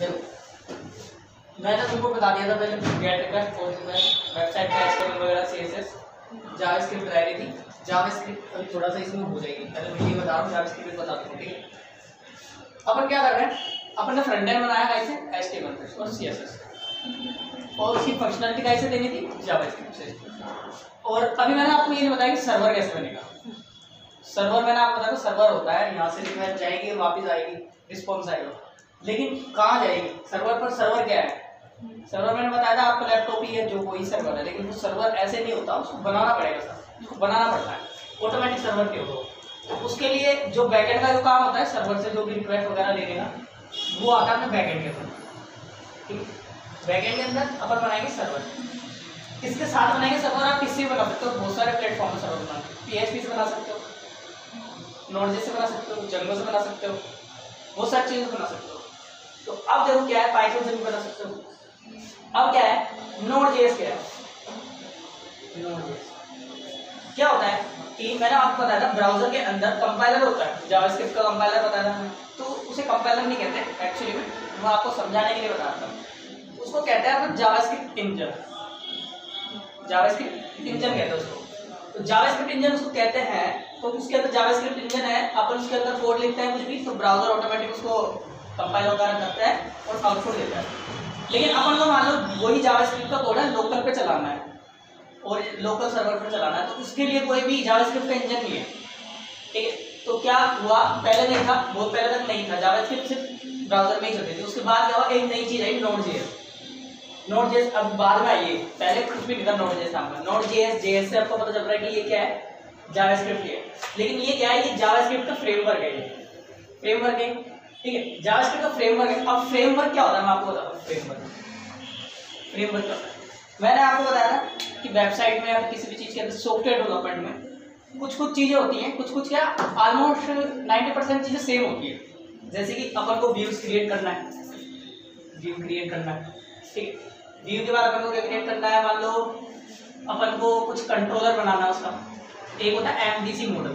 देखो मैंने तुमको बता दिया था पहले gate request, post request, website का एचटीएमएल वगैरह, सीएसएस, जावास्क्रिप्ट रह रही थी। जावास्क्रिप्ट अभी थोड़ा सा इसमें हो जाएगी, पहले मैं ये बता रहा हूँ, जावास्क्रिप्ट बता दूँ। ठीक है, अपन क्या कर रहे हैं, अपन ने फ्रंट एंड बनाया कैसे, एचटीएमएल से और सीएसएस, और उसकी फंक्शनलिटी कैसे देनी थी, जावास्क्रिप्ट से। और अभी मैंने आपको ये नहीं बताया कि सर्वर कैसे बनेगा। सर्वर मैंने आपको बताया सर्वर होता है, यहाँ से रिक्वेस्ट जाएगी, वापस आएगी, रिस्पॉन्स आएगा, लेकिन कहाँ जाएगी सर्वर पर। सर्वर क्या है, सर्वर मैंने बताया था आपको, लैपटॉप ही है जो कोई सर्वर है, लेकिन वो सर्वर ऐसे नहीं होता, उसको बनाना पड़ेगा सर, उसको बनाना पड़ता है, ऑटोमेटिक सर्वर क्यों हो। तो उसके लिए जो बैकएंड का जो काम होता है, सर्वर से जो भी रिक्वेस्ट वगैरह लेने का, वो आता है अपने बैकएंड के अंदर। ठीक है, बैकएंड के अंदर अपन बनाएंगे सर्वर। किसके साथ बनाएंगे सर्वर, आप किससे बना सकते हो, बहुत सारे प्लेटफॉर्म सर्वर बना सकते हो, PHP से बना सकते हो, नोड.js से बना सकते हो, जंगो से बना सकते हो, बहुत सारी चीजें बना सकते हो। तो अब देखो क्या है, पाइथन से भी बना सकते हो। अब क्या है, नोड.js क्या है, नोड.js क्या होता है कि मैंने आपको बताया था ब्राउजर के अंदर कंपाइलर होता है, जावास्क्रिप्ट का कंपाइलर बताया था, तो उसे कंपाइलर नहीं कहते एक्चुअली में, मैं आपको समझाने के लिए बता रहा था। उसको कहते हैं अपन जावास्क्रिप्ट इंजन, जावास्क्रिप्ट इंजन कहते हैं उसको। तो जावास्क्रिप्ट इंजन उसको कहते हैं, तो उसके अंदर जावास्क्रिप्ट इंजन है, अपन उसके अंदर कोड लिखते हैं कुछ भी, तो ब्राउजर ऑटोमेटिक उसको कंपाइल वगैरह करता है और आउटपुट देता है। लेकिन अपन को मान लो वही जावास्क्रिप्ट का कोड है, लोकल पे चलाना है और लोकल सर्वर पर चलाना है, तो उसके लिए कोई भी जावास्क्रिप्ट का इंजन नहीं है। ठीक है, तो क्या हुआ, पहले नहीं था, बहुत पहले तक नहीं था, जावास्क्रिप्ट सिर्फ ब्राउजर में ही चलती थी। उसके बाद क्या हुआ, एक नई चीज आई, नोड.js। नोड.js अब बाद में आई है, पहले कुछ भी नहीं था नोड.js नाम का। नोड.js, JS से आपको पता चल रहा है कि ये क्या है, जावास्क्रिप्ट है, लेकिन ये क्या है, ये जावास्क्रिप्ट का फ्रेमवर्क है, ये फ्रेमवर्क है। ठीक है, जावास्क्रिप्ट का फ्रेमवर्क है। अब फ्रेमवर्क क्या होता है मैं आपको बताता हूँ, फ्रेमवर्क क्या होता है। मैंने आपको बताया था कि वेबसाइट में या किसी भी चीज़ के अंदर सॉफ्टवेयर डेवलपमेंट में कुछ कुछ चीज़ें होती हैं, कुछ कुछ क्या ऑलमोस्ट 90% चीज़ें सेम होती है। जैसे कि अपन को व्यूज क्रिएट करना है, व्यू क्रिएट करना है। ठीक है, व्यू के बाद अपन को क्या क्रिएट करना है, मान लो अपन को कुछ कंट्रोलर बनाना है उसका, एक होता है MVC मॉडल,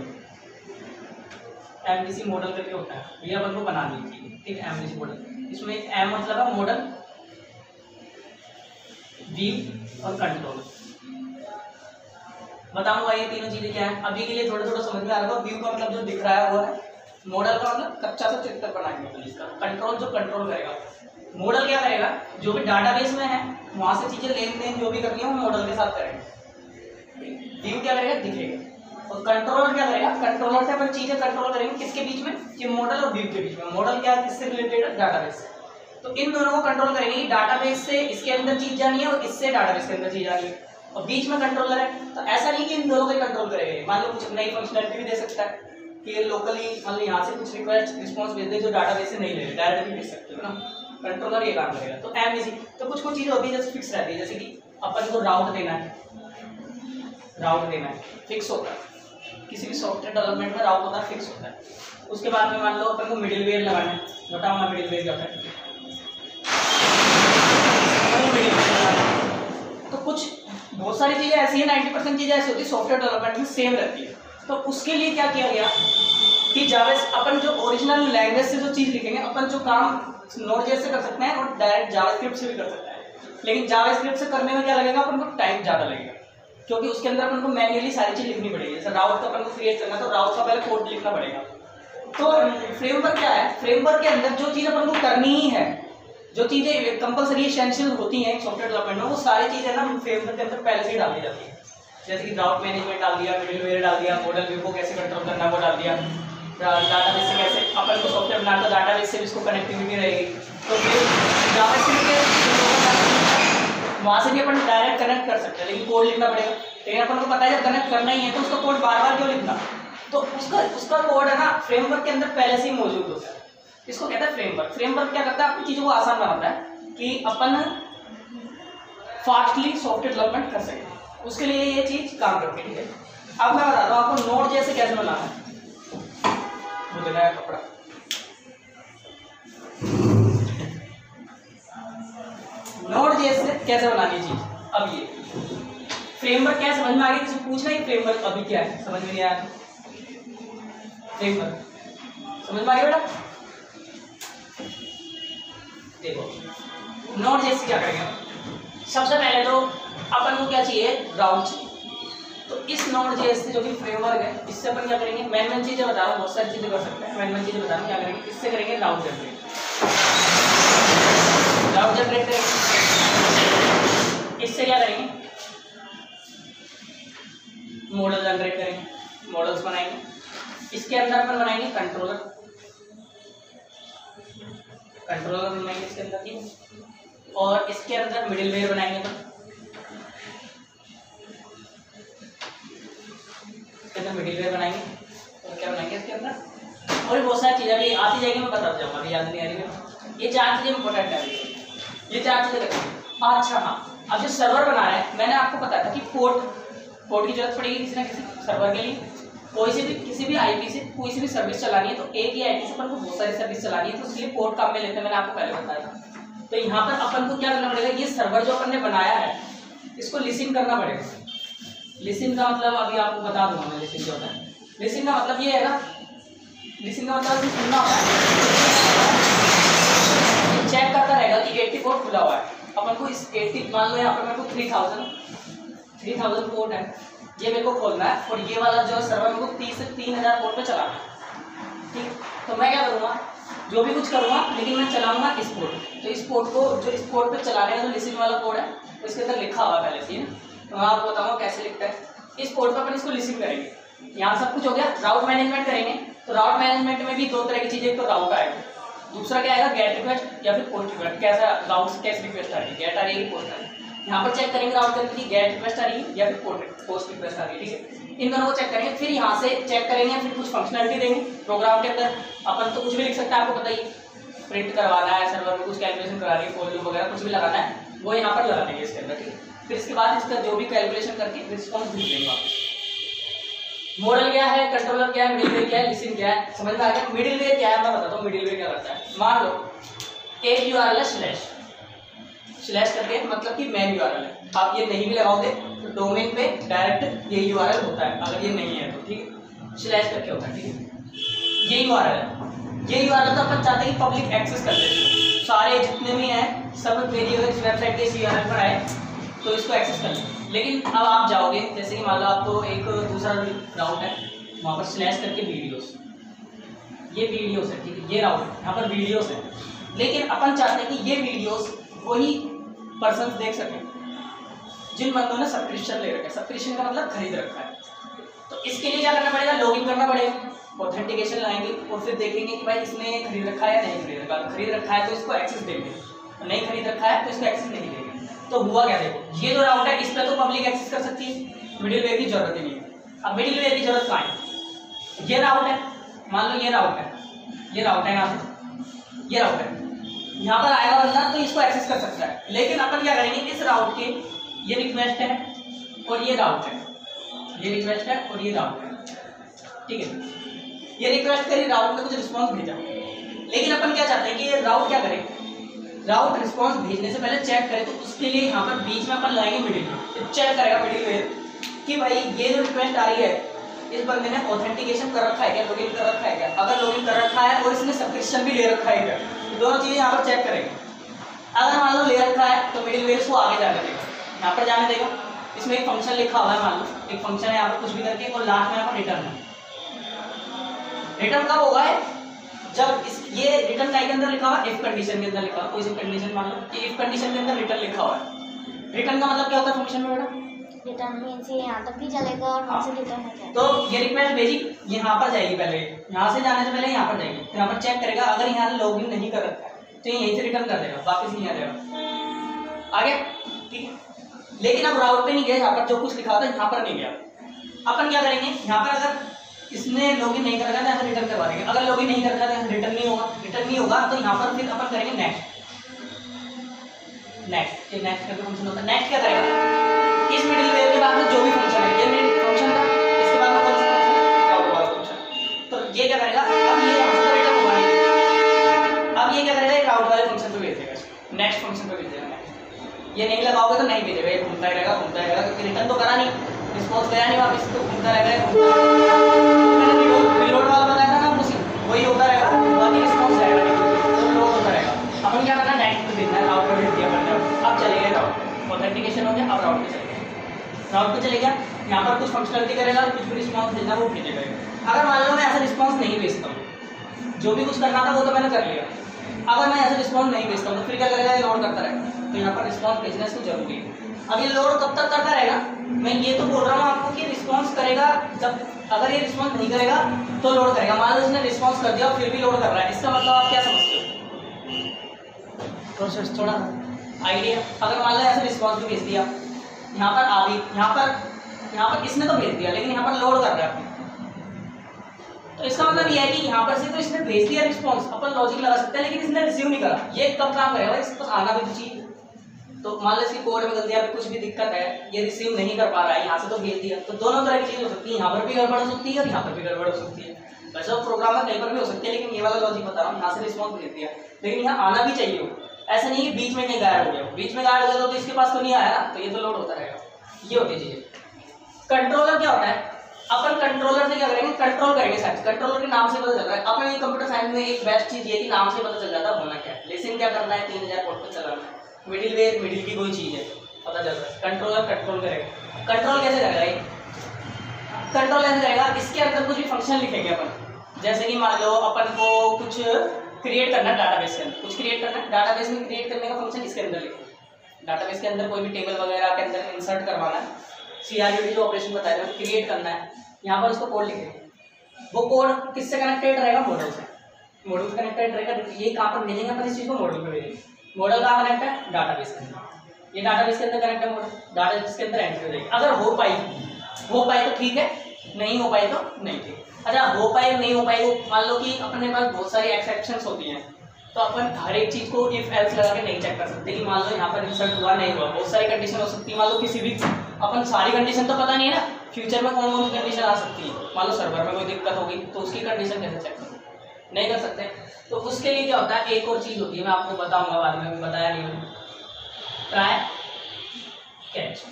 MVC मॉडल करके होता है, ये अपन को बना दीजिए। ठीक है, MVC मॉडल, इसमें M मतलब है मॉडल, व्यू और कंट्रोल। बताऊंगा ये तीनों चीजें क्या है, अभी के लिए थोड़ा थोड़ा समझ में आ रहा होगा। व्यू का मतलब जो दिख रहा है वो है, मॉडल का मतलब कच्चा सा चित्र बनाएंगे पुलिस का, कंट्रोल जो कंट्रोल करेगा, मॉडल क्या करेगा, जो भी डाटाबेस में है वहां से चीजें लेन देन जो भी करनी है वो मॉडल के साथ करेंगे। व्यू क्या करेगा, दिखेगा। और कंट्रोलर क्या करेगा, कंट्रोलर से अपन चीजें कंट्रोल करेंगे, किसके बीच में, ये मॉडल और व्यू के बीच में। मॉडल क्या किससे रिलेटेड है, डाटाबेस से, तो इन दोनों को कंट्रोल करेंगे, डाटाबेस से इसके अंदर चीज जानी है और इससे डाटाबेस के अंदर चीज जानी है, और बीच में कंट्रोलर है। तो ऐसा नहीं कि इन दोनों को ही कंट्रोल करेंगे, मान लो कुछ नई फंक्शनलिटी भी दे सकता है कि लोकली मान लो यहाँ से कुछ रिक्वेस्ट रिस्पॉन्स भेज दे जो डाटाबेस से नहीं ले रहे, डायरेक्ट भी भेज सकते हो ना, कंट्रोलर ये काम करेगा। तो MVC, तो कुछ कुछ चीजें होती है जैसे फिक्स रहती है, जैसे कि अपन को राउट देना है, राउट देना है, फिक्स होता है, किसी भी सॉफ्टवेयर डेवलपमेंट में राउट होता है, फिक्स होता है। उसके बाद में मान लो अपन को मिडिलवेयर लगाना है, बताओ मैं मिडिलवेयर क्या होता है। तो कुछ बहुत सारी चीजें ऐसी है, 90% चीजें ऐसी होती है सॉफ्टवेयर डेवलपमेंट में सेम रहती है। तो उसके लिए क्या किया गया कि जावास्क्रिप्ट अपन जो ओरिजिनल लैंग्वेज से जो चीज लिखेंगे, अपन जो काम नोड.js से कर सकते हैं और डायरेक्ट जावास्क्रिप्ट से भी कर सकते हैं। लेकिन जावास्क्रिप्ट से करने में क्या लगेगा, अपन को टाइम ज्यादा लगेगा, क्योंकि उसके अंदर अपन को मैन्युअली सारी चीज लिखनी पड़ेगी। जैसे राउट का अपन को क्रिएट करना, तो राउट का पहले कोड लिखना पड़ेगा। तो फ्रेमवर्क क्या है, फ्रेमवर्क के अंदर जो चीज अपन को करनी ही है, जो चीजें कंपलसरी एसेंशियल होती हैं सॉफ्टवेयर डेवलपमेंट में, वो सारी चीजें ना फ्रेमवर्क के अंदर पहले से ही डाल दी जाती है। जैसे कि राउट मैनेजमेंट डाल दिया, मिडिलवेयर डाल दिया, मॉडल व्यू को कैसे कंट्रोल करना है वो डाल दिया, डाटाबेस से कैसे अपन को सॉफ्टवेयर बनाना, तो डाटाबेस से भी इसको कनेक्टिविटी रहेगी। तो फिर जावास्क्रिप्ट के वहाँ से भी अपन डायरेक्ट कनेक्ट कर सकते हैं, लेकिन कोड लिखना पड़ेगा। लेकिन अपन को पता है जब कनेक्ट करना ही है तो उसका कोड बार बार क्यों लिखना, तो उसका कोड है ना फ्रेमवर्क के अंदर पहले से ही मौजूद होता है। इसको कहते हैं फ्रेमवर्क। फ्रेमवर्क क्या करता है, आपकी चीज़ों को आसान बनाता है कि अपन फास्टली सॉफ्टवेयर डेवलपमेंट कर सकें, उसके लिए ये चीज़ काम करती है। ठीक है, अब मैं बताता हूँ आपको नोड.js कैसे बनाना है। वो देना है कपड़ा, नोड.js से कैसे बनानी चीज। अब ये फ्रेमवर्क क्या समझ में आ गया, किसी पूछना ही फ्रेमवर्क अभी क्या है, समझ में नहीं आया, फ्रेमवर्क समझ में आ गया बेटा। देखो नोड जेएस क्या करेंगे, सबसे पहले तो अपन को क्या चाहिए, राउट चाहिए। तो इस नोड जेएस जो कि फ्रेमवर्क है, इससे अपन क्या करेंगे, मेन चीजें बता रहा हूँ, बहुत सारी चीजें कर सकते हैं, मेन चीजें बता रहा हूँ क्या करेंगे, इससे करेंगे राउट जनरेट, राउट जनरेट करेंगे। इससे क्या करेंगे, मॉडल जनरेट करेंगे, मॉडल्स बनाएंगे। इसके अंदर अपन बनाएंगे कंट्रोलर, कंट्रोलर बनाएंगे इसके अंदर की, और इसके अंदर मिडिलवेयर बनाएंगे अपन, इसके अंदर मिडिलवेयर बनाएंगे। और क्या बनाएंगे इसके अंदर, और बहुत सारी चीजें भी आती जाएगी, मैं बताता जाऊंगा, अभी याद नहीं आ रही है। ये 4 चीजें इंपॉर्टेंट है, ये 4 चीजें रखेंगे। अच्छा हाँ, अब जो सर्वर बना रहा है, मैंने आपको बताया था कि पोर्ट की जरूरत पड़ेगी किसी ना किसी सर्वर के लिए। कोई से भी किसी भी आईपी से कोई सी भी सर्विस चलानी है तो एक ही आईपी से अपन को बहुत सारी सर्विस चलानी है, तो इसलिए पोर्ट काम में लेते हैं, मैंने आपको पहले बताया था। तो यहाँ पर अपन को क्या करना पड़ेगा, ये सर्वर जो अपन ने बनाया है इसको लिसन करना पड़ेगा। लिसन का मतलब अभी आपको बता दूंगा मैं, लिसन क्या होता है। लिसन का मतलब ये है ना, लिसन का मतलब सुनना होता है, चेक करता रहेगा कि 80 पोर्ट खुला हुआ है। अपन को इस 80, मान लो यहाँ पर मेरे को 3000 पोर्ट है, ये मेरे को खोलना है, और ये वाला जो सर्वर मेरे को 30 से 3000 पोर्ट पे चलाना है, ठीक। तो मैं क्या करूँगा, जो भी कुछ करूँगा, लेकिन मैं चलाऊंगा इस पोर्ट। तो इस पोर्ट को, जो इस पोर्ट पे चलाने का जो लिसन वाला कोड है, इसके अंदर लिखा हुआ पहले से, तो मैं आपको बताऊँगा कैसे लिखता है। इस पोर्ट पर अपन इसको लिसन करेंगे। यहाँ सब कुछ हो गया, राउट मैनेजमेंट करेंगे। तो राउट मैनेजमेंट में भी 2 तरह की चीज़ें, एक तो राउट आएगा, दूसरा क्या आएगा, गेट रिक्वेस्ट या फिर पोस्ट रिक्वेस्ट। कैसा राउट से कैसे रिक्वेस्ट आ रही है, गेट आ रही है, पोस्ट आ रही है। यहाँ पर चेक करेंगे राउट करके कि गेट रिक्वेस्ट आ रही है या फिर पोस्ट रिक्वेस्ट आ रही है, ठीक है। इन दोनों को चेक करेंगे, फिर यहाँ से चेक करेंगे, फिर कुछ फंक्शनलिटी देंगे प्रोग्राम के अंदर। अपन तो कुछ भी लिख सकते हैं, आपको बताइए, प्रिंट करवाना है, सर्वर में कुछ कैलकुलेशन करानी है, फॉर लूप वगैरह कुछ भी लगाना है, वो यहाँ पर लगा देंगे इसके अंदर, ठीक है। फिर इसके बाद इसका जो भी कैलकुलेशन करके रिस्पॉन्स भेज देंगे वापस। मॉडल क्या है, कंट्रोलर क्या है, मिडिलवेयर क्या है, लिसन क्या है, समझ में आ गया। मिडिलवेयर क्या है मैं बताता हूँ, मिडिलवेयर क्या करता है। मान लो एक यूआरएल है स्लैश करके, मतलब कि मेन यूआरएल है। आप ये नहीं भी लगाओगे तो डोमेन पे डायरेक्ट ये यूआरएल होता है, अगर ये नहीं है तो, ठीक है, स्लैश करके होता है, ठीक है। ये यूआरएल है, ये यूआरएल तो अपन चाहते हैं कि पब्लिक एक्सेस कर ले, सारे जितने भी हैं सब मेरी अगर इस वेबसाइट के इस यूआरएल पर आए तो इसको एक्सेस कर लें। लेकिन अब आप जाओगे, जैसे कि मान लो आपको एक दूसरा राउट है, वहाँ पर स्लैश करके वीडियोस, ये वीडियोस है, ठीक है, ये राउट यहाँ पर वीडियोस है। लेकिन अपन चाहते हैं कि ये वीडियोस वही पर्सन देख सकें जिन बंदों ने सब्सक्रिप्शन ले रखा है। सब्सक्रिप्शन का मतलब खरीद रखा है। तो इसके लिए क्या करना पड़ेगा, लॉगिन करना पड़ेगा, ऑथेंटिकेशन लाएंगे और फिर देखेंगे कि भाई इसने खरीद रखा है या नहीं खरीद रखा। खरीद रखा है तो इसको एक्सेस देंगे, नहीं खरीद रखा है तो इसको एक्सेस नहीं देंगे। तो हुआ क्या, देखो ये जो राउट है इस पर तो पब्लिक एक्सेस कर सकती है, मिडिलवेयर की जरूरत ही नहीं है। अब मिडिलवेयर की जरूरत कहाँ है, ये राउट है, मान लो ये राउट है, ये राउट है, यहाँ से ये राउट है, यहाँ पर आएगा बंदा तो इसको एक्सेस कर सकता है। लेकिन अपन क्या करेंगे, इस राउट के ये रिक्वेस्ट है और ये राउट है, ये रिक्वेस्ट है और ये राउट है, ठीक है। ये रिक्वेस्ट करी, राउट ने कुछ रिस्पॉन्स भेजा, लेकिन अपन क्या चाहते हैं कि ये राउट क्या करे, राउट रिस्पॉन्स भेजने से पहले चेक करे। तो उसके लिए यहाँ पर बीच में अपन लगाएंगे मिडिलवेयर, चेक करेगा मिडिलवेयर कि भाई ये जो रिक्वेस्ट आ रही है इस बंदे ने ऑथेंटिकेशन कर रखा है क्या, लॉगिन कर रखा है क्या। अगर लॉगिन कर रखा है और इसने सब्सक्रिप्शन भी ले रखा है क्या, दोनों चीजें यहाँ पर चेक करेंगे। अगर मान लो ले रखा है तो मिडिलवेयर को आगे जाने देगा, यहाँ पर जाने देगा। इसमें एक फंक्शन लिखा हुआ है, मान लो एक फंक्शन है यहाँ पर कुछ भी करके, और लास्ट में यहाँ पर रिटर्न है। रिटर्न कब होगा है, जब ये रिटर्न टाइप के अंदर लिखा हुआ है, इफ कंडीशन के अंदर लिखा हुआ, कोई सी कंडीशन मान लो कि इफ कंडीशन के अंदर रिटर्न लिखा हुआ है। रिटर्न का मतलब क्या होता है फंक्शन में बेटा, रिटर्न मींस ये यहाँ तक भी चलेगा और वहाँ से रिटर्न हो जाएगा। तो ये रिक्वेस्ट भेजी, यहाँ पर जाएगी, पहले यहाँ से जाने से पहले यहाँ पर जाएगी, फिर यहाँ पर चेक करेगा, अगर यहाँ से लॉगिन नहीं कर रखा है तो यहीं से रिटर्न कर देगा, वापस नहीं आ जाएगा, आ गया, ठीक है। लेकिन अब राउट पे नहीं गया, यहाँ पर जो कुछ लिखा था यहाँ पर नहीं गया। अपन क्या करेंगे, यहाँ पर अगर इसने लॉगिन नहीं कर रखा है तो रिटर्न करवा देंगे, अगर लॉगिन नहीं कर रखा है तो रिटर्न नहीं होगा। रिटर्न नहीं होगा तो यहाँ पर फिर अपन करेंगे नेक्स्ट, नेक्स्ट ये नेक्स्ट करके फंक्शन होता है। नेक्स्ट क्या करेगा, इस मिडिलवेयर के बाद में जो भी फंक्शन है, ये फंक्शन था, इसके बाद में कौन सा फंक्शन है, राउट वाला फंक्शन। तो ये क्या करेगा, अब ये यहाँ से रिटर्न होगा नहीं, अब ये क्या करेगा, राउट वाले फंक्शन पे भेज देगा, नेक्स्ट फंक्शन पे भेज देगा। ये नहीं लगाओगे तो नहीं भेजेगा, ये घूमता रहेगा क्योंकि रिटर्न तो करा नहीं, रिस्पॉन्स गया नहीं वापस, तो घूमता रहेगा। मैंने रीलोड वाला बताया था ना, उसी वही होता रहेगा, बाकी रिस्पॉन्स रहेगा नहीं, तो लोड होता रहेगा। अपन क्या करना, नेक्स्ट भेजना है, राउट पर भेज दिया करना। अब चले गए राउट पे, ऑथेंटिकेशन हो गया, अब राउट पे चले गए। राउट पे चले गया, यहाँ पर कुछ फंक्शनलिटी करेगा, कुछ भी रिस्पॉन्स भेजना वो भेजेगा। अगर मान लो मैं ऐसा रिस्पॉन्स नहीं भेजता हूँ, जो भी कुछ करना था वो तो मैंने कर लिया, अगर मैं ऐसा रिस्पॉन्स नहीं भेजता हूँ तो फिर क्या करेगा, ये लोड करता रहेगा। तो यहाँ पर रिस्पॉन्स भेजना इसको जरूरी है। अब ये लोड कब तक करता रहेगा, मैं ये तो बोल रहा हूँ आपको कि रिस्पॉन्स करेगा जब, अगर ये रिस्पॉन्स नहीं करेगा तो लोड करेगा। मान लो इसने रिस्पॉन्स कर दिया और फिर भी लोड कर रहा है, इसका मतलब आप क्या समझते हो, प्रोसेस थोड़ा आइडिया। अगर मान लो ऐसा रिस्पॉन्स भी भेज दिया, यहाँ पर आ गई, यहाँ पर इसने तो भेज दिया लेकिन यहाँ पर लोड कर रहा है, तो इसका मतलब ये है कि यहाँ पर से तो इसने भेज दिया रिस्पॉन्स, अपन लॉजिक लगा सकते हैं, लेकिन इसने रिसीव नहीं करा। ये कब काम करेगा भाई, इसके पास आना भी तो चाहिए। तो मान लो इसकी कोड में गलती है, कुछ भी दिक्कत है, ये रिसीव नहीं कर पा रहा है, यहाँ से तो भेज दिया, तो दोनों तरह की चीज हो सकती है, यहाँ पर भी गड़बड़ हो सकती है और यहाँ पर भी गड़बड़ हो सकती है। वैसे तो प्रोग्रामर कहीं पर भी हो सकती है, लेकिन ये वाला लॉजिक बता रहा हूँ, यहाँ से रिस्पॉन्स भेज दिया, लेकिन यहाँ आना भी चाहिए हो। ऐसा नहीं कि बीच में कहीं गायब हो गया, बीच में गायब हो गया तो इसके पास तो नहीं आया ना, तो ये तो लोड होता रहेगा। ये होती चीजें। कंट्रोलर क्या होता है, अपन कंट्रोलर से क्या करेंगे, कंट्रोल करेंगे साइंस। कंट्रोलर के नाम से पता चल रहा है, अपन ये कंप्यूटर साइंस में एक बेस्ट चीज ये कि नाम से पता चल जाता है होना क्या है। लेसन क्या करना है, 3000 पोर्ट पर चलाना है, मिडिलवेयर मिडिल की कोई चीज है पता चल रहा है। कंट्रोलर कंट्रोल करेगा। कंट्रोल कैसे करेगा ये, कंट्रोल कैसे करेगा, इसके अंदर कुछ भी फंक्शन लिखेंगे अपन, जैसे कि मान लो अपन को कुछ क्रिएट करना है डाटाबेस के अंदर, कुछ क्रिएट करना है, डाटाबेस में क्रिएट करने का फंक्शन इसके अंदर लिखेंगे। डाटाबेस के अंदर कोई भी टेबल वगैरह के अंदर इंसर्ट करवाना है, CRUD जो ऑपरेशन बताया था क्रिएट करना है, यहाँ पर उसको कोड लिखेंगे। वो कोड किससे कनेक्टेड रहेगा, मॉडल से, मॉडल से कनेक्टेड रहेगा। ये कहाँ पर भेजेंगे अपन, इस चीज को मॉडल पे भेजेंगे। मॉडल कहाँ कनेक्ट है, डाटाबेस के अंदर, ये डाटाबेस के अंदर कनेक्ट है मॉडल, डाटाबेस के अंदर एंट्री हो जाएगी। अगर हो पाई तो ठीक है, नहीं हो पाई तो नहीं ठीक। अच्छा हो पाए नहीं हो पाए, मान लो कि अपने पास बहुत सारी एक्सेप्शंस होती हैं, तो अपन हर एक चीज को इफ एल्स लगा के नहीं चेक कर सकते कि मान लो यहाँ पर इंसर्ट हुआ नहीं हुआ, बहुत सारी कंडीशन हो सकती है। मान लो किसी भी, अपन सारी कंडीशन तो पता नहीं है ना, फ्यूचर में कौन कौन सी कंडीशन आ सकती है। मान लो सर्वर में कोई दिक्कत होगी तो उसकी कंडीशन कैसे चेक करोगे, नहीं कर सकते। तो उसके लिए क्या होता है, एक और चीज होती है, मैं आपको बताऊंगा बाद में, बताया नहीं हूँ, ट्राई कैच।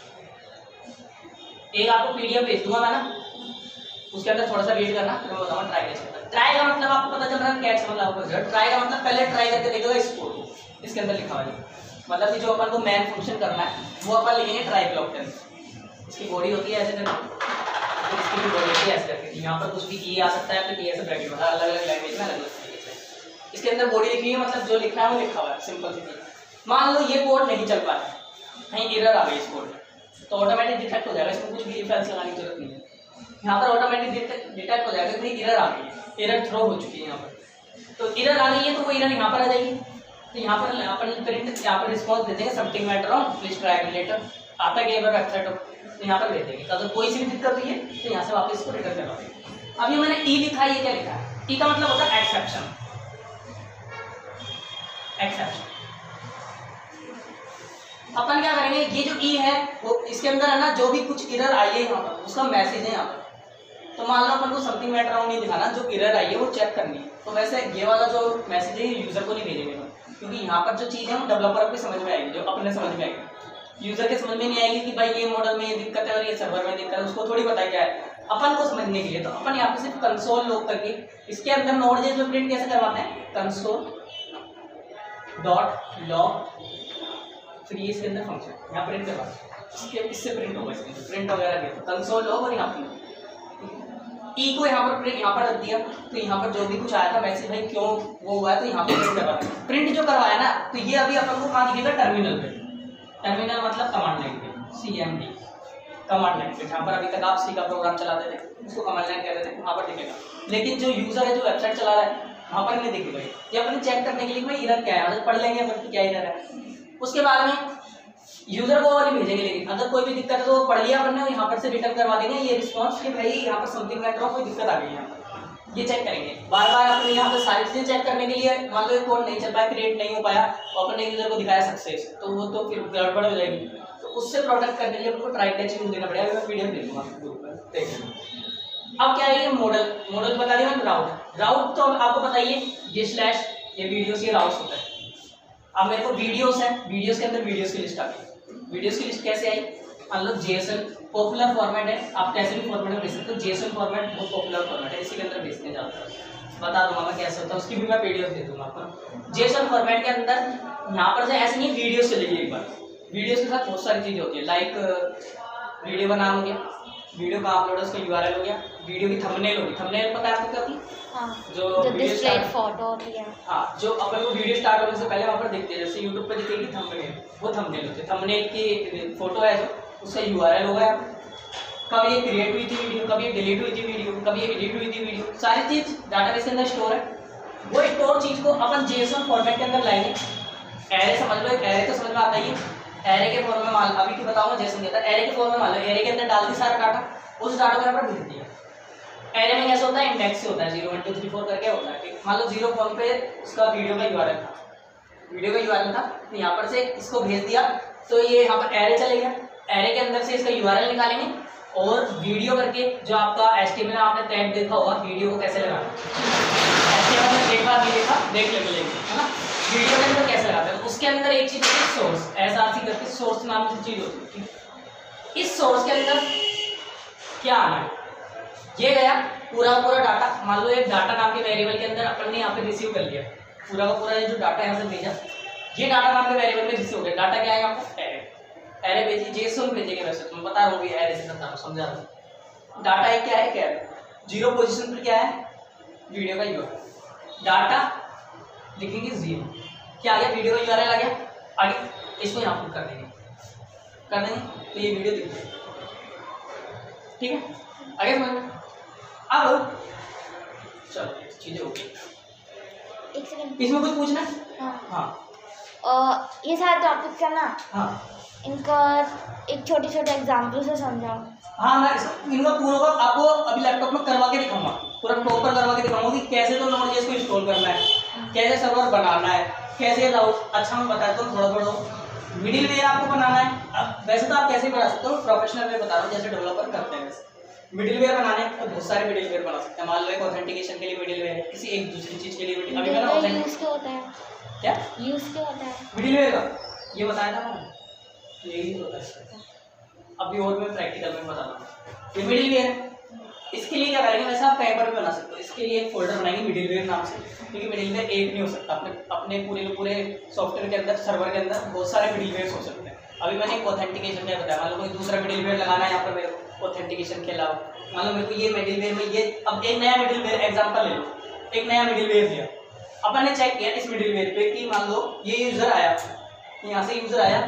एक आपको PDF भेज दूंगा मैं ना, उसके अंदर थोड़ा सा वेट करना, फिर मैं बताऊंगा ट्राई कैसे करना है। ट्राई का मतलब आपको पता चल रहा है, कैच का मतलब आपको, ट्राई का मतलब पहले ट्राई करके देखेगा इस कोड को, इसके अंदर लिखा हुआ है, मतलब कि जो अपन को मेन फंक्शन करना है वो अपन लिखेंगे ट्राई ब्लॉक के अंदर। इसकी बॉडी होती है ऐसे करके, तो इसकी भी बॉडी होती है ऐसे करके, यहाँ पर कुछ भी ई आ सकता है, फिर ऐसे ब्रैकेट में, अलग अलग लैंग्वेज में अलग अलग तरीके से इसके अंदर बॉडी लिखी है, मतलब जो लिखना है वो लिखा हुआ है, सिंपल सी चीज। मान लो ये कोड नहीं चल पा रहा है, कहीं एरर आ गई इस कोड में, तो ऑटोमेटिक डिटेक्ट हो जाएगा, इसमें कुछ भी इफ एल्स लगाने की जरूरत नहीं है। यहाँ पर ऑटोमेटिक डिटेक्ट हो जाएगा कि एरर आ गई है, एरर थ्रो हो चुकी है यहाँ पर, तो एरर आ गई है तो वो एरर यहाँ पर आ जाएगी। तो यहाँ पर अपन प्रिंट, यहाँ पर रिस्पॉन्स दे देंगे something went wrong, please try again later, आता है कि वेबसाइट हो, तो यहाँ पर दे देंगे। अगर कोई सी भी दिक्कत हुई है तो यहाँ से वापस इसको रिटर्न करवा देंगे। अब ये मैंने ई लिखा है, ये क्या लिखा है, ई का मतलब होता है एक्सेप्शन। एक्सेप्शन अपन क्या करेंगे, ये जो ई है वो इसके अंदर है ना, जो भी कुछ एरर आई है यहाँ पर उसका मैसेज है यहाँ पर। तो मान लो अपन को समथिंग वेंट रॉन्ग नहीं दिखाना, जो एरर आई है वो चेक करनी है, तो वैसे ये वाला जो मैसेज है यूजर को नहीं भेजेंगे, क्योंकि यहाँ पर जो चीज़ है वो डेवलपर को समझ में आएगी, जो अपने समझ में आएगी, यूजर के समझ में नहीं आएगी कि भाई ये मॉडल में ये दिक्कत है और ये सर्वर में दिक्कत है, उसको थोड़ी पता क्या है। अपन को समझने के लिए तो अपन यहाँ पे सिर्फ कंसोल लॉग करके, इसके अंदर नोड.js में प्रिंट कैसे करवाते हैं, कंसोल डॉट लॉग, फिर ये इसके अंदर फंक्शन यहाँ प्रिंट करवाते हैं, इससे प्रिंट होगा, इसके अंदर प्रिंट वगैरह भी कंसोल लॉग, और यहाँ पर ई को यहाँ पर प्रिंट, यहाँ पर रख दिया, तो यहाँ पर जो भी कुछ आया था मैसेज भाई क्यों वो हुआ है, तो यहाँ पर प्रिंट करवाया। प्रिंट जो करवाया ना, तो ये अभी अपन को कहाँ दिखेगा, टर्मिनल पे। टर्मिनल मतलब कमांड लाइन पे, CMD कमांड लाइन पे, जहाँ पर अभी तक आप C का प्रोग्राम चलाते थे उसको कमांड लाइन कहते थे, वहाँ पर दिखेगा। लेकिन जो यूजर है, जो वेबसाइट चला रहा है, वहाँ पर नहीं दिखेगा। ये अपन चेक करने के लिए भाई एरर क्या है, पढ़ लेंगे अपन क्या एरर है, उसके बाद में यूजर को वाली भेजेंगे। लेकिन अगर कोई भी दिक्कत है तो पढ़ लिया अपन ने, यहाँ पर से रिटर्न करवा देंगे ये रिस्पॉन्स कि भाई यहाँ पर समथिंग वेंट रॉन्ग, कोई दिक्कत आ गई है यहाँ पर, ये चेक करेंगे। बार बार अपने यहाँ पर सारी चीजें चेक करने के लिए, मान लो कोड नहीं चल पाया, क्रिएट नहीं हो पाया, और अपने यूजर को दिखाया सक्सेस, तो वो तो फिर गड़बड़ हो जाएगी। तो उससे प्रोटेक्ट करने के लिए आपको ट्राई कैच यूज देना पड़ेगा। मैं वीडियो भेजूंगा ग्रुप पर, देखिए। अब क्या है ये मॉडल बता दिया मैंने। राउट तो आपको बताइए, ये स्लैश, ये वीडियोस, ये राउट्स होता है। अब मेरे को वीडियोस है, वीडियोस के अंदर वीडियोस की लिस्ट आ गई। वीडियोस की लिस्ट कैसे आई, मान लो JSON पॉपुलर फॉर्मेट है, आप कैसे भी फॉर्मेट में भेज सकते हो, JSON फॉर्मेट बहुत पॉपुलर फॉर्मेट है, इसी के अंदर भेजने जाता है। बता दूंगा मैं कैसे होता है, उसकी भी मैं पीडीएफ दे दूंगा आपको। जेसन फॉर्मेट के अंदर यहाँ पर से ऐसे नहीं वीडियो चलेगी, एक बार वीडियोस के साथ बहुत सारी चीजें होती है, लाइक वीडियो का नाम हो गया, वीडियो का अपलोड उसका यूआरएल हो गया, वीडियो की थंबनेल होगी, थंबनेल पता है आपको क्या होती है? हाँ, जो डिस्प्ले फोटो होती है। हाँ, जो अपन को वीडियो स्टार्ट होने से पहले वहाँ पर देखते हैं, जैसे यूट्यूब पे दिखेगी थंबनेल, वो थंबनेल होती है। थंबनेल की फोटो है जो, उसका यूआरएल होगा, कब ये क्रिएट हुई थी वीडियो, कब ये डिलीट हुई थी वीडियो, कब ये एडिट हुई थी वीडियो, सारी चीज डाटाबेस के अंदर स्टोर है। वो स्टोर चीज को अपन जेएसओन फॉर्मेट के अंदर लाएंगे। एरे समझ लो, एक एरे तो समझ में आता ही है, एरे के फॉर्म में मान अभी तो बताऊंगा जेएसओन क्या था। एरे के फॉर्म में मान लो एरे के अंदर डाल दी सारा डाटा, उस डाटा को यहाँ पर भेज दिया। एरे में कैसे होता है, इंडेक्स से होता है, 0 1 2 3 4 करके होता है। ठीक, मान लो 0 फॉर्म पे उसका वीडियो का यूआरएल था, वीडियो का यूआरएल था, तो यहाँ पर से इसको भेज दिया, तो ये यहाँ पर एरे चले गया। एरे के अंदर से इसका यूआरएल निकालेंगे और वीडियो करके जो आपका एचटीएमएल आपने टैग देखा होगा, वीडियो को कैसे लगाना, एचटीएमएल में देखा नहीं देखा देख लेंगे, है ना, वीडियो के अंदर कैसे लगाते हैं। उसके अंदर एक चीज होती है सोर्स, एसआरसी करके सोर्स नाम की चीज होती है। इस सोर्स के अंदर क्या आना है, ये गया पूरा पूरा डाटा। मान लो एक डाटा नाम के वेरिएबल के अंदर अपन ने यहाँ पे रिसीव कर लिया पूरा का पूरा, ये जो डाटा यहाँ से भेजा, ये डाटा नाम के वेरिएबल में रिसीव हो गया। डाटा क्या है यहाँ पे, एरे, एरे भेजी, जेएसओन भेजेंगे, वैसे तो मैं बता रहा हूँ एरे से बता रहा हूँ, समझा रहा हूँ। डाटा एक क्या है, क्या है 0 पोजीशन पर क्या है, वीडियो का यूआरएल, डाटा लिखेंगे 0, क्या आ गया, वीडियो का यूआरएल आ गया, आगे इसको यहाँ पुट कर देंगे तो ये वीडियो दिख जाएगी। ठीक है, आगे समझ में। अब चलो चीजें हो गई, एक सेकंड, इसमें कुछ पूछना है? हाँ हाँ ये सारे टॉपिक्स है ना, हाँ इनका एक छोटे छोटे एग्जाम्पल से समझाओ। हाँ, मैं इनका पूरा आपको अभी लैपटॉप में करवा के दिखाऊंगा, पूरा प्रॉपर करवा के दिखाऊंगा कि कैसे तो नोड.जेएस को इंस्टॉल करना है, कैसे सर्वर बनाना है, कैसे राउट। अच्छा मैं बताता हूँ थोड़ा थोड़ा। मिडिल वेयर आपको बनाना है, अब वैसे तो आप कैसे बना सकते हो, प्रोफेशनल वे बता रहा हूँ जैसे डेवलपर करते हैं। मिडिल वेयर बनाने हैं तो बहुत सारे मिडिल वेयर बना सकते हैं। मान लो एक ऑथेंटिकेशन के लिए मिडिल वेयर है, किसी एक दूसरी चीज के लिए मिडिल, अभी मैंने यूज क्या होता है, क्या यूज क्या होता है मिडिल वेयर का, ये बताया था मैंने, यही होता है। अभी और मैं प्रैक्टिकल में बता रहा हूँ। ये मिडिल वेयर है, इसके लिए क्या करेंगे, वैसे आप कहीं पर भी बना सकते हो। इसके लिए एक फोल्डर बनाएंगे मिडिल वेयर नाम से, क्योंकि मिडिल वेयर एक नहीं हो सकता, अपने पूरे सॉफ्टवेयर के अंदर, सर्वर के अंदर बहुत सारे मिडिल वेयर हो सकते हैं। अभी मैंने एक ऑथेंटिकेशन का बताया, मान लो कोई दूसरा मिडिल वेयर लगाना है यहाँ पर मेरे को ऑथेंटिकेशन के अलावा, मान लो मेरे को ये मिडिल वेयर में ये, अब एक नया मिडिल वेयर एग्जांपल ले लो, एक नया मिडिल वेयर दिया, अपन ने चेक किया इस मिडिल वेयर पे कि मान लो ये यूजर आया, यहाँ से यूजर आया,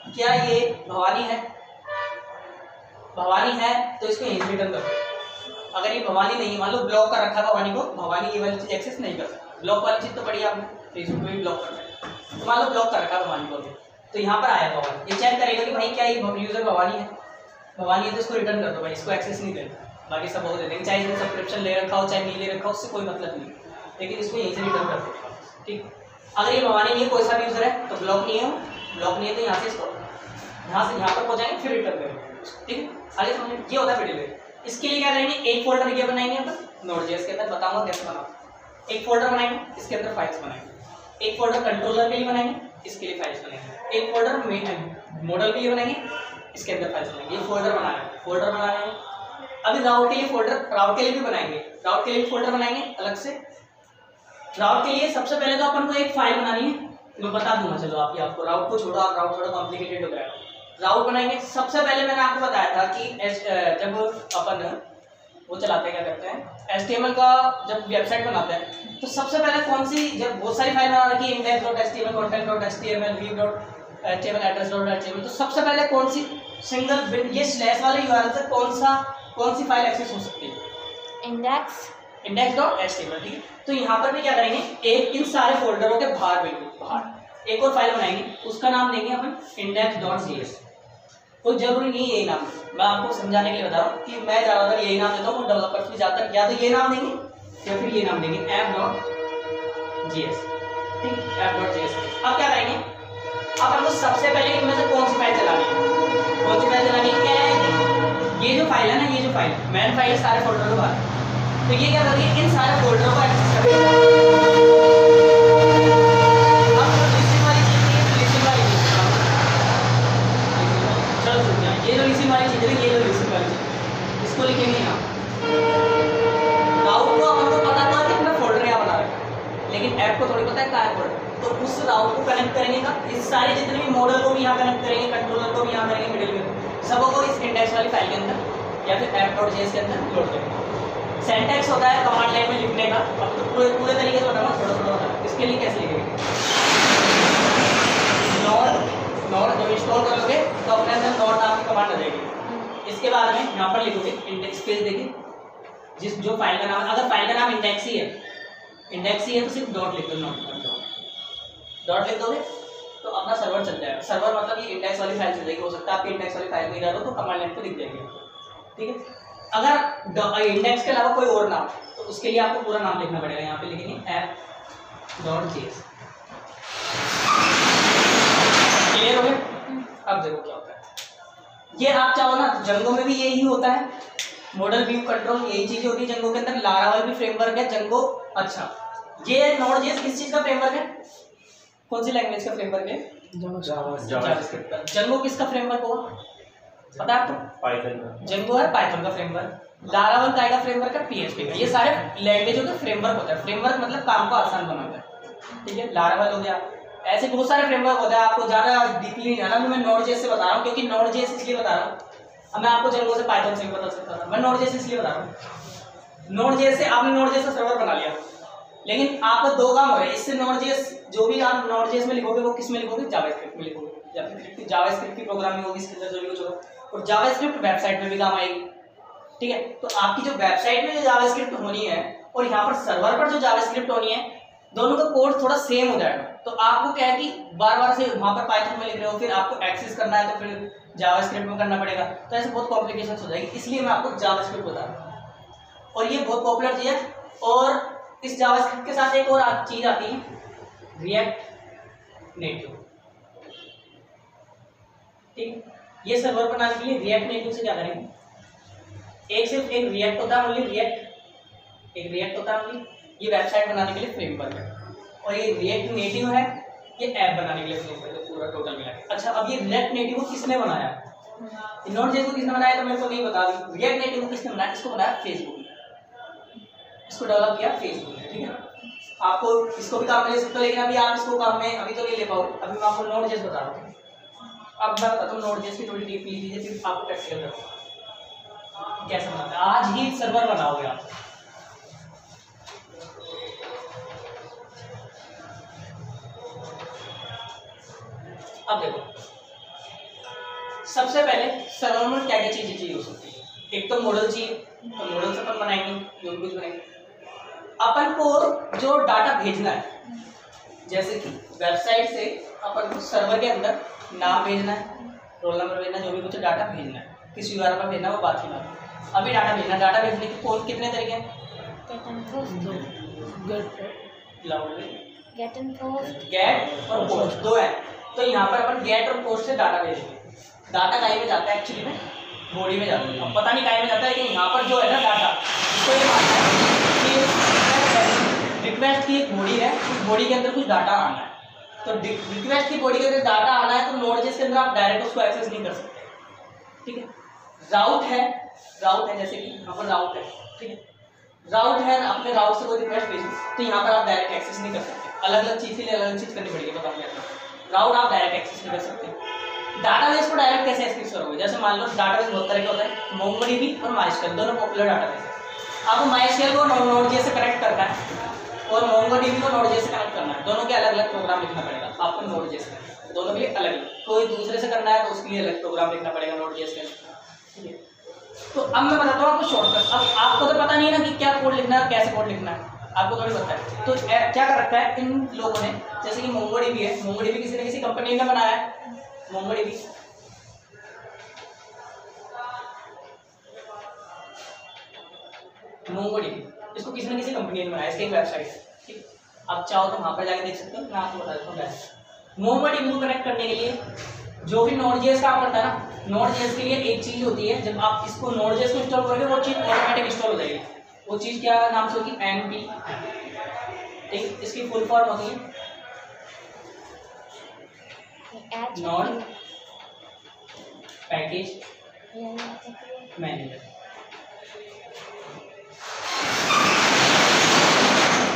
क्या ये भवानी है, भवानी है तो इसको यहीं से रिटर्न करो। अगर ये भवानी नहीं, मान लो ब्लॉक कर रखा भवानी को, भवानी ये वाली चीज एक्सेस नहीं कर सकती, ब्लॉक वाली चीज तो पढ़ी आपने, फेसबुक में भी ब्लॉक करना है, तो मान लो ब्लॉक कर रखा भवानी को, तो यहाँ पर आया भवानी, ये चेक करेगा कि भाई क्या ये यूजर भवानी है, भवानी है तो इसको रिटर्न कर दो भाई, इसको एक्सेस नहीं देना, बाकी सब हो दे देंगे, चाहे इसने सब्सक्रिप्शन ले रखा हो चाहे नहीं ले रखा हो, उससे कोई मतलब नहीं, लेकिन इसको यहीं से रिटर्न कर दो। ठीक, अगर ये भवानी नहीं है, कोई सा भी यूजर है तो ब्लॉक नहीं है, ब्लॉक नहीं है तो यहाँ से इसको यहाँ से यहाँ पर पहुँचाएंगे, फिर रिटर्न करेंगे। ठीक है, आगे समझिए, ये होता है मिडिल वेयर। इसके लिए क्या करेंगे, एक फोल्डर ये बनाएंगे अपन नोड.जेएस के अंदर, बताऊंगा कैसे बनाओ। एक फोल्डर बनाएंगे, इसके अंदर फाइल्स बनाएंगे, एक फोल्डर कंट्रोलर के लिए बनाएंगे, इसके लिए फाइल्स बनाएंगे, एक फोल्डर मॉडल के लिए बनाएंगे, इसके अंदर फाइल्स बनाएंगे। ये फोल्डर बनाना है। अभी राउट के लिए फोल्डर, राउट के लिए भी बनाएंगे, राउट के लिए फोल्डर बनाएंगे अलग से। राउट के लिए सबसे पहले तो अपन को एक फाइल बनानी है, मैं बता दूंगा, चलो आपको राउट को छोड़ो, आप राउट थोड़ा कॉम्प्लिकेटेड हो गया। राउट बनाएंगे, सबसे पहले मैंने आपको बताया था कि जब अपन वो चलाते हैं, क्या करते हैं, HTML का जब वेबसाइट बनाते हैं, तो सबसे पहले कौन सी, जब बहुत सारी फाइल बना रखी है, index.html, content.html, view.html, address.html, तो सबसे पहले कौन सी सिंगल ये स्लैश वाले यूआरएल से कौन सी फाइल एक्सेस हो सकती है, index.html। ठीक है, तो यहाँ पर भी क्या करेंगे, एक इन सारे फोल्डरों के बाहर, बिल्कुल बाहर एक और फाइल बनाएंगे, उसका नाम देंगे अपन index.js। कोई जरूरी नहीं है यही नाम, मैं आपको समझाने के लिए बता रहा हूँ कि मैं ज़्यादातर यही नाम देता हूँ, डेवलपर्स भी ज़्यादातर या तो ये नाम देंगे या फिर ये नाम देंगे app.js। ठीक, app.js। अब क्या करेंगे, अब हमको सबसे पहले इनमें से कौन सी फाइल चलानी है, कौन सी फाइल चलानी है, क्या है ये जो फाइल है ना, ये जो फाइल मैन फाइल सारे फोल्डर के बाहर, तो ये क्या करेंगे, इन सारे फोल्डरों को एक्सेस करेंगे। ये जो लिस्टिंग वाली चीज है, ये जो लिस्टिंग वाली चीज, इसको लिखेंगे यहाँ। राउट को अपन को पता था कि अपना फोल्डर मॉडल को भी यहाँ कनेक्ट करेंगे, कंट्रोलर को भी यहाँ करेंगे, मिडिलवेयर सबको इस इंडेक्स वाली फाइल के अंदर या फिर app.js के अंदर लोड करेंगे। सिंटैक्स होता है कमांड लाइन में लिखने का, अब तो पूरे तरीके से बताऊंगा, थोड़ा थोड़ा होता। इसके लिए कैसे लिखेंगे, नोड जब इंस्टॉल करोगे तो अपने अंदर नोड नाम की कमांड आ जाएगी। इसके बाद में यहाँ पर लिखोगे इंडेक्स पेज, देखिए जिस जो फाइल का नाम, अगर फाइल का नाम इंडेक्स ही है तो सिर्फ डॉट लिख दो, डॉट लिख दोगे तो अपना सर्वर चल जाएगा। सर्वर मतलब ये इंडेक्स वाली फाइल चल जाएगी, हो सकता है आपकी इंडेक्स वाली फाइल में डालो तो कमांड लाइन पे लिख जाएगी, ठीक है। अगर इंडेक्स के अलावा कोई और नाम, तो उसके लिए आपको पूरा नाम लिखना पड़ेगा। यहाँ पे लिखेंगे app.js। क्लियर हो गया। अब देखो क्या होता है, ये आप चाहो ना जंगो में भी यही होता है, मॉडल व्यू कंट्रोल यही चीजें होती है जंगो के अंदर। लारावल भी फ्रेमवर्क है, जंगो। अच्छा, ये नोड.js किस चीज का फ्रेमवर्क है, कौन सी लैंग्वेज का फ्रेमवर्क है, जावास्क्रिप्ट का। जंगो किसका फ्रेमवर्क होगा पता है आपको, पाइथन का। जंगो है पाइथन का फ्रेमवर्क, लारावल का फ्रेमवर्क है PHP का। ये सारे लैंग्वेजों का फ्रेमवर्क होता है। फ्रेमवर्क मतलब काम को आसान बनाता है, ठीक है। लारावल हो गया, ऐसे बहुत सारे फ्रेमवर्क होता है। आपको ज्यादा डीपली नहीं जाना, मैं नोड.js से बता रहा हूँ क्योंकि नोड.js इसलिए बता रहा हूँ, अब मैं आपको जंगो से पाइथन से बता सकता था, मैं नोड.js इसलिए बता रहा हूँ। नोड.js से आपने नोड.js का सर्वर बना लिया, लेकिन आपको दो काम हो रहे हैं इससे। नोड.js जो भी आप नोड.js में लिखोगे वो किस में लिखोगे, जावास्क्रिप्ट में लिखोगे, या फिर जावास्क्रिप्ट की प्रोग्रामिंग होगी इसके अंदर जो भी कुछ होगा, और जावास्क्रिप्ट वेबसाइट में भी काम आएगी, ठीक है। तो आपकी जो वेबसाइट में जो जावास्क्रिप्ट होनी है और यहाँ पर सर्वर पर जो जावास्क्रिप्ट होनी है, दोनों का कोड थोड़ा सेम हो जाएगा। तो आपको क्या है कि बार बार से वहां पर पाइथन में लिख रहे हो, फिर आपको एक्सेस करना है तो फिर जावास्क्रिप्ट में करना पड़ेगा, तो ऐसे बहुत कॉम्प्लिकेशन हो जाएगी। इसलिए मैं आपको जावास्क्रिप्ट बता रहा हूँ, और ये बहुत पॉपुलर चीज है। और इस जावास्क्रिप्ट के साथ एक और चीज आती है, रिएक्ट नेटिव, ठीक है। ये सर्वर बनाने के लिए रिएक्ट नेटिव से क्या करेंगे, सिर्फ एक रिएक्ट होता है, ओनली रिएक्ट, एक रिएक्ट होता है ओनली। ये वेबसाइट बनाने के लिए फ्रेमवर्क है, और ये रिएक्ट नेटिव है, ये ऐप बनाने के लिए फ्रेमवर्क है, पूरा टोटल मिला के। अच्छा, अब ये रिएक्ट नेटिव को किसने बनाया, नोड.js को किसने बनाया, तो मेरे को नहीं बता दी। रिएक्ट नेटिव को किसने बनाया, इसको बनाया फेसबुक ने, इसको डेवलप किया फेसबुक ने, ठीक है। आपको इसको भी काम में ले सकते हो, लेकिन अभी आप इसको काम में अभी तो नहीं ले पाओगे। अभी मैं आपको नोड.js बता रहा हूँ। अब मैं बताता हूँ नोड.js की थोड़ी डीपली चीजें, फिर आपको प्रैक्टिकल करूँगा कैसे बनाते हैं। आज ही सर्वर बनाओगे आप, अब देखो सबसे पहले सर्वर में क्या क्या चीजें चाहिए हो सकती है। एक तो मॉडल चाहिए, तो मॉडल से अपन बनाएंगे जो भी कुछ बनाएंगे। अपन को जो डाटा भेजना है, जैसे कि वेबसाइट से अपन को सर्वर के अंदर नाम भेजना है, रोल नंबर भेजना, जो भी कुछ डाटा भेजना है, किस URL पर भेजना वो बात की बात है। अभी डाटा भेजना, डाटा भेजने के कौन कितने तरीके हैं, गेट और पोस्ट, दो है। तो यहाँ पर अपन गेट और पोस्ट से डाटा भेजेंगे। डाटा कहीं में जाता है, एक्चुअली में बॉडी में जाता है। अब पता नहीं कहीं में जाता है, लेकिन यहाँ पर जो है ना डाटा, इसको ये मानना है कि रिक्वेस्ट की एक बॉडी है, उस बॉडी के अंदर कुछ डाटा आना है। तो रिक्वेस्ट की बॉडी के अंदर डाटा आना है, तो नोड.js के अंदर आप डायरेक्ट उसको एक्सेस नहीं कर सकते, ठीक है। राउट है जैसे कि यहाँ पर राउट है, ठीक है। राउट है, अपने राउट से कोई रिक्वेस्ट भेजी, तो यहाँ पर आप डायरेक्ट एक्सेस नहीं कर सकते। अलग अलग चीज के लिए अलग अलग चीज करनी पड़ेगी, बताऊंगा। राउट आप डायरेक्ट एक्सेस नहीं कर सकते। डाटाबेस को डायरेक्ट कैसे एक्सेस करोगे, जैसे मान लो डाटाबेस बहुत तरह के होता है, MongoDB और MySQL दोनों पॉपुलर डाटाबेस है। आपको MySQL को नोड.js से कनेक्ट करना है और MongoDB को नोड.js से कनेक्ट करना है। दोनों के अलग अलग प्रोग्राम लिखना पड़ेगा आपको नोड.js में, दोनों के लिए अलग अलग। कोई दूसरे से करना है तो उसके लिए अलग प्रोग्राम लिखना पड़ेगा नोड.js के, ठीक है। तो अब मैं बताता हूँ आपको शॉर्टकट। अब आपको तो पता नहीं है ना कि क्या कोड लिखना है, कैसे कोड लिखना है, आपको थोड़ी पता है। तो क्या कर रखा है इन लोगों ने, जैसे कि MongoDB है, MongoDB किसी न किसी कंपनी ने बनाया है। MongoDB इसको किसी न किसी कंपनी ने बनाया, इसकी एक वेबसाइट है, ठीक। आप चाहो तो वहां पर जाके देख सकते हो, मैं आपको बता देता हूँ। MongoDB को कनेक्ट करने के लिए जो भी नोड.js काम करता है ना, नोड.js के लिए एक चीज होती है, जब आप इसको नोड.js को इंस्टॉल करोगे वो चीज ऑटोमेटिक इंस्टॉल हो जाएगी। वो चीज क्या नाम से होगी, npm, ठीक। इसकी फुल फॉर्म होती है नोड पैकेज मैनेजर,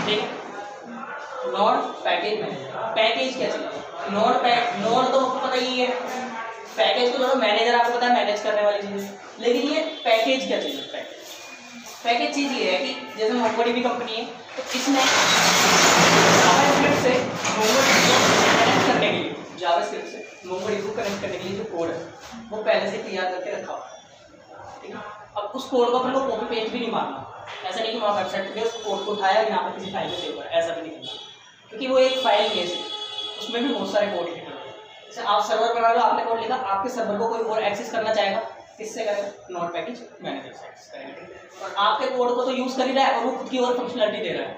ठीक। Node package manager. पैकेज क्या चीज है? नोड तो आपको पता ही है, पैकेज तो चलो मैनेजर आपको पता है मैनेज करने वाली चीज है, लेकिन ये पैकेज क्या चीज है? पैकेज चीज ये है कि जैसे मोंगोडीबी कंपनी है तो इसने जावास्क्रिप्ट से मोंगोडीबी को कनेक्ट करने के लिए, जावास्क्रिप्ट से मोंगोडीबी को कनेक्ट करने के लिए जो कोड है वो पहले से तैयार करके रखा हुआ है, ठीक है। अब उस कोड को अपन को कॉपी पेस्ट भी नहीं मारना, ऐसा नहीं कि वहाँ वेबसाइट पे उस कोड को उठाया और यहाँ पर किसी फाइल में सेव करा, ऐसा भी नहीं करना, क्योंकि वो एक फाइल नहीं है, उसमें भी बहुत सारे कोड लिखे हुए हैं। जैसे आप सर्वर बना लो, आपने कोड लिखा, आपके सर्वर को कोई और एक्सेस करना चाहेगा, किससे करेगा? नोड पैकेज मैनेजर से एक्सेस करेगा। और आपके कोड को तो यूज़ कर ही रहा है और वो खुद की और फंक्शनलिटी दे रहा है,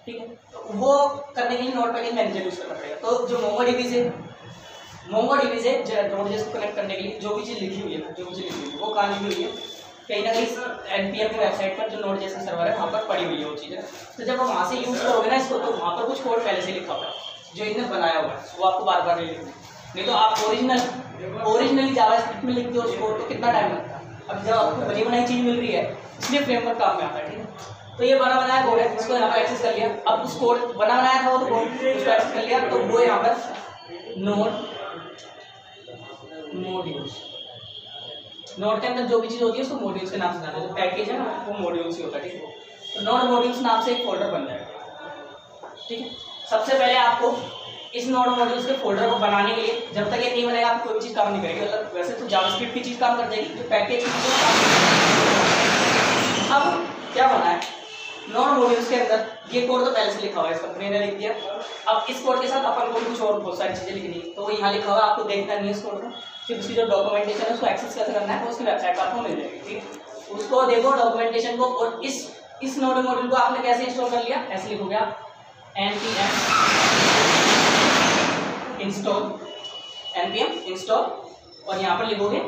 ठीक है। तो वो करने के लिए नोड पैकेज मैनेजर यूज़ करना पड़ेगा। तो जो मोंगोडीबी से नोड.js को कनेक्ट करने के लिए जो भी चीज़ लिखी हुई है, वो कहाँ लिखी हुई है? कहीं ना कहीं एनपीएम की वेबसाइट पर जो नोड.js का सर्वर है वहाँ पर पड़ी हुई है वो चीज़ें। तो जब आप वहाँ से यूज़ करोगे ना इसको, तो वहाँ पर कुछ कोड पहले से लिखा हुआ है जो इन्हें बनाया हुआ है, वो आपको बार बार नहीं लिखना। नहीं तो आप ओरिजिनली जावास्क्रिप्ट में लिखते हो उस कोड तो कितना टाइम लगता है। अब जब आपको बनी बनाई चीज़ मिल रही है इसलिए फ्रेमवर्क काम में आता है, ठीक है। तो ये बना बनाया कोड है, इसको यहाँ पर एक्सेस कर लिया। अब उस कोड बना बनाया था वो तो कोड उसको एक्सेस कर लिया, तो वो यहाँ पर नोड के अंदर जो भी चीज़ होती है उसको मॉड्यूल्स के नाम से जाना है। जो पैकेज है ना वो मॉड्यूल्स ही होता है, ठीक है। तो नोड मॉड्यूल्स नाम से एक फोल्डर बन जाएगा, ठीक है। सबसे पहले आपको इस नोड मॉड्यूल्स के फोल्डर को बनाने के लिए, जब तक ये नहीं बनेगा आपकी कोई भी चीज़ काम नहीं करेगी। मतलब वैसे तो जावास्क्रिप्ट की चीज़ काम कर जाएगी, जो पैकेज की चीज़ काम करेगी। अब क्या बना है नोड मॉड्यूल्स के अंदर, ये कोड तो पहले से लिखा हुआ है, इस कंपनी ने लिख दिया। अब इस कोड के साथ अपन को कुछ और बहुत सारी चीज़ें लिखनी है, तो वो यहाँ लिखा हुआ है, आपको देखना नहीं है इस कोड को, सिर्फ उसकी जो डॉक्यूमेंटेशन है उसको एक्सेस कैसे करना है वो उसकी वेबसाइट पर आपको मिल जाएगी, ठीक है। उसको देखो डॉक्यूमेंटेशन को, और इस नोड मॉड्यूल को आपने कैसे इंस्टॉल कर लिया, ऐसे लिखोगे आप npm install और यहाँ पर लिखोगे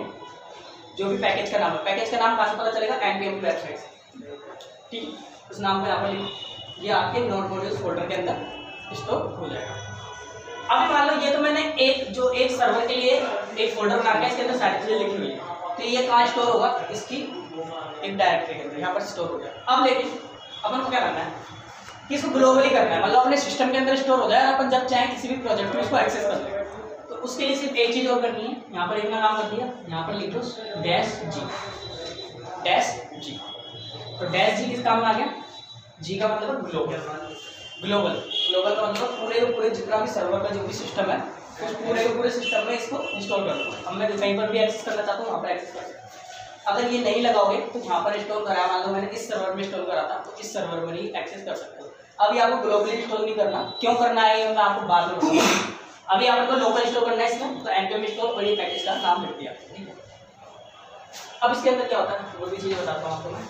जो भी पैकेज का नाम है। पैकेज का नाम कहाँ से पता चलेगा? npm की वेबसाइट से, ठीक है। उस नाम को यहाँ पर लिखो, ये आपके नोड मॉड्यूल्स फोल्डर के अंदर स्टोर हो जाएगा। अभी मान लो ये तो मैंने एक सर्वर के लिए एक फोल्डर बना के इसके अंदर सारी चीज़ें लिखी हुई है, तो ये कहाँ स्टोर होगा? इसकी एक डायरेक्टरी के अंदर यहाँ पर स्टोर हो जाएगा। अब लेकिन अपन को क्या करना है कि इसको ग्लोबली करना है, मतलब अपने सिस्टम के अंदर स्टोर हो जाए और अपन जब चाहें किसी भी प्रोजेक्ट में इसको एक्सेस कर लें। तो उसके लिए सिर्फ एक चीज़ और करनी है, यहाँ पर इतना काम कर दिया, यहाँ पर लिख दो -g। तो -g किस काम में आ गया? जी का मतलब ग्लोबल का मतलब पूरे के पूरे जितना भी सर्वर का जो भी सिस्टम है उस पूरे के पूरे सिस्टम में इसको इंस्टॉल कर दो। अब मैं कहीं पर भी एक्सेस करना चाहता हूँ वहाँ पर एक्सेस कर सकता हूँ। अगर ये नहीं लगाओगे तो यहाँ पर इंस्टॉल करा, मान लो मैंने इस सर्वर में इंस्टॉल करा था तो इस सर्वर में ही एक्सेस कर सकते हो। अभी आपको ग्लोबली इंस्टॉल नहीं करना, क्यों करना है ये मैं आपको बाद में बताऊंगा। अभी आपको लोकल इंस्टॉल करना है इसमें, तो npm इंस्टॉल और ये पैकेज का नाम लिख दिया, ठीक है। अब इसके अंदर क्या होता है वो भी चीज़ें बताता हूँ आपको मैं।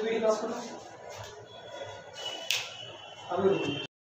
वीडियो